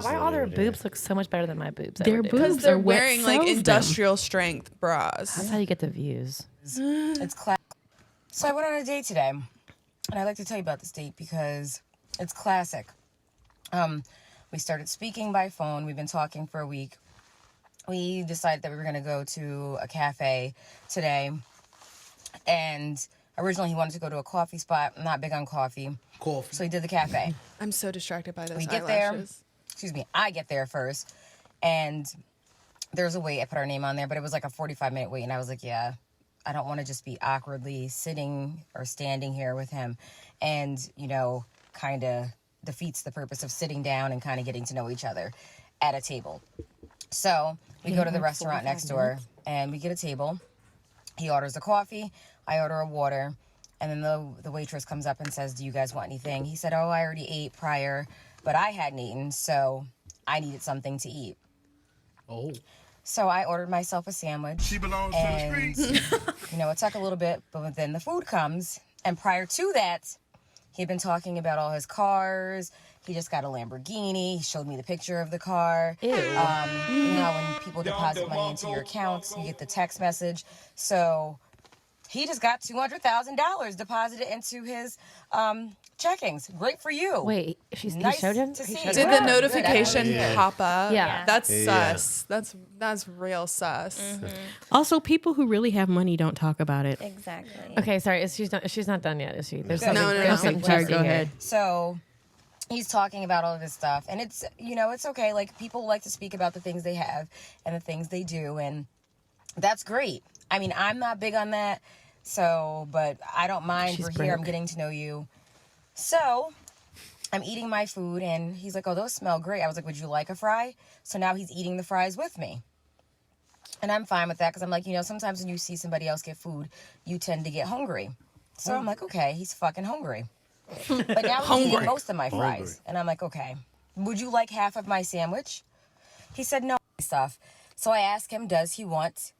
why all their boobs look so much better than my boobs? Their boobs Because they're are what wearing like sells industrial strength bras. That's how you get the views. It's classic. So I went on a date today, and I'd like to tell you about this date because it's classic. We started speaking by phone. We've been talking for a week. We decided that we were going to go to a cafe today, and originally he wanted to go to a coffee spot. I'm not big on coffee. So he did the cafe. I'm so distracted by those We get eyelashes. there. I get there first, and there's a wait. I put our name on there, but it was like a 45-minute wait, and I was like, yeah, I don't want to just be awkwardly sitting or standing here with him, and, you know, kind of defeats the purpose of sitting down and kind of getting to know each other at a table. So we go to the restaurant next door, and we get a table. He orders a coffee. I order a water. And then the waitress comes up and says, do you guys want anything? He said, oh, I already ate prior, but I hadn't eaten, so I needed something to eat. Oh. So I ordered myself a sandwich. She belongs to the streets. You know, it took a little bit, but then the food comes. And prior to that, he had been talking about all his cars. He just got a Lamborghini. He showed me the picture of the car. Ew. You know, when people deposit money into your accounts, you get the text message. So he just got $200,000 deposited into his checkings. Great for you. Wait, he showed him? To He see. showed Did him? the notification pop up? Yeah. That's Yeah. sus. That's real sus. Also, people who really have money don't talk about it. Exactly. Okay, sorry. She's not done yet, is she? There's Good. something, No, no, there's no. something Sorry, juicy go here. ahead. So he's talking about all of this stuff, and it's, you know, it's okay. Like, people like to speak about the things they have and the things they do, and that's great. I mean, I'm not big on that, so, but I don't mind. She's We're here. I'm broke. getting to know you. So I'm eating my food, and he's like, oh, those smell great. I was like, would you like a fry? So now he's eating the fries with me. And I'm fine with that because I'm like, you know, sometimes when you see somebody else get food, you tend to get hungry. So I'm like, okay, he's fucking hungry. But now he's eating most of my fries. Hungry. And I'm like, okay, would you like half of my sandwich? He said, no, stuff. So I asked him, does he want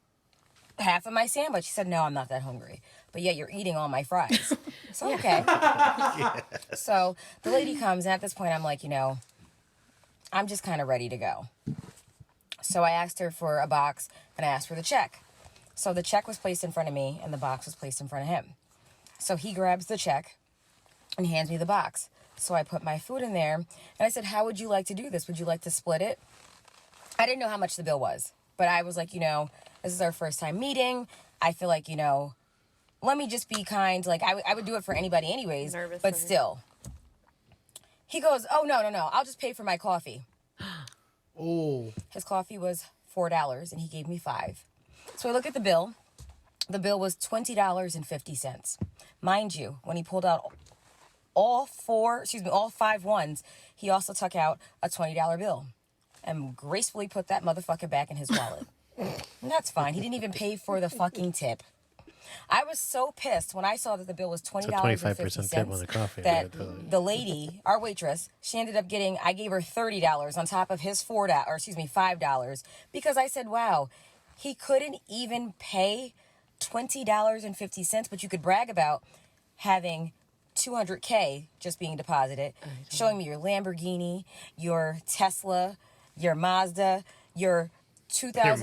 half of my sandwich? He said, no, I'm not that hungry. But yeah, you're eating all my fries. So, okay. So the lady comes, and at this point, I'm like, you know, I'm just kind of ready to go. So I asked her for a box, and I asked for the check. So the check was placed in front of me, and the box was placed in front of him. So he grabs the check and hands me the box. So I put my food in there, and I said, how would you like to do this? Would you like to split it? I didn't know how much the bill was, but I was like, you know, this is our first time meeting. I feel like, you know, let me just be kind. Like, I would do it for anybody anyways, Nervous but for her. still. He goes, oh, no, I'll just pay for my coffee. Oh. His coffee was $4, and he gave me $5. So I look at the bill. The bill was $20.50. Mind you, when he pulled out all 5 ones, he also took out a $20 bill and gracefully put that motherfucker back in his wallet. And that's fine. He didn't even pay for the fucking tip. I was so pissed when I saw that the bill was $25% tip on the coffee. that I totally- the lady, our waitress, she ended up getting, I gave her $30 on top of his $5, because I said, wow, he couldn't even pay $20.50, but you could brag about having $200K just being deposited, showing me your Lamborghini, your Tesla, your Mazda, your 2020.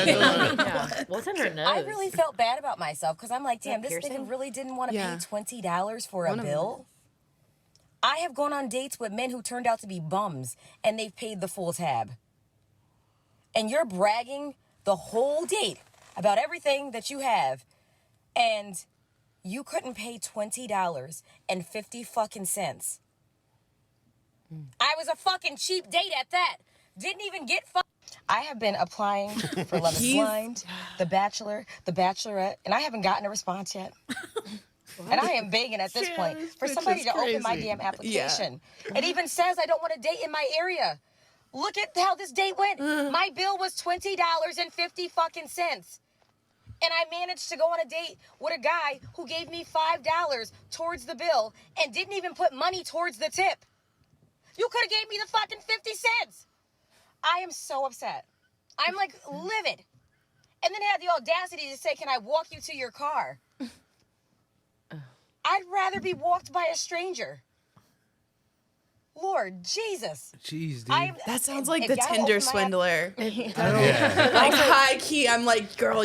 Yeah. What's in her nose? I really felt bad about myself because I'm like, damn, that this piercing? nigga really didn't want to Yeah. pay $20 for a One of them bill. I have gone on dates with men who turned out to be bums and they've paid the full tab. And you're bragging the whole date about everything that you have, and you couldn't pay $20.50 fucking cents. I was a fucking cheap date at that. Didn't even get I have been applying for Love is Blind, The Bachelor, The Bachelorette, and I haven't gotten a response yet. And I am begging at this point for somebody to open my damn application. It even says I don't want to date in my area. Look at how this date went. My bill was $20.50 fucking cents. And I managed to go on a date with a guy who gave me $5 towards the bill and didn't even put money towards the tip. You could have gave me the fucking 50 cents. I am so upset. I'm like livid. And then they had the audacity to say, can I walk you to your car? I'd rather be walked by a stranger. Lord Jesus. Jeez, dude. That sounds like If the y'all Tinder open my app- swindler. Yeah. Like high key, I'm like, girl,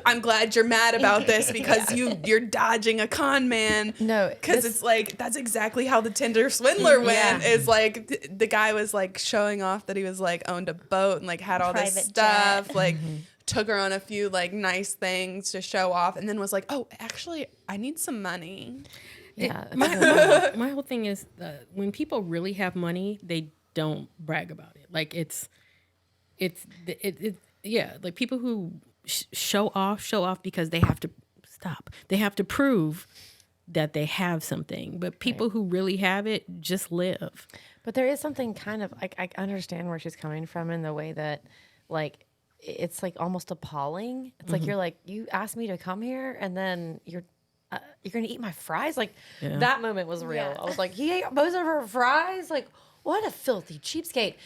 I'm glad you're mad about this because you're dodging a con man. No, because this- it's like that's exactly how the Tinder swindler went. Yeah. Is like the guy was like showing off that he was like owned a boat and like had all this Private stuff, jet. like took her on a few like nice things to show off, and then was like, oh, actually, I need some money. Yeah. My whole thing is when people really have money, they don't brag about it. Like like people who show off because they have to They have to prove that they have something. But people who really have it just live. But there is something kind of like I understand where she's coming from in the way that like it's like almost appalling. It's like you're like, you asked me to come here and then you're gonna eat my fries. Like that moment was real. Yeah. I was like, he ate most of her fries. Like what a filthy cheapskate.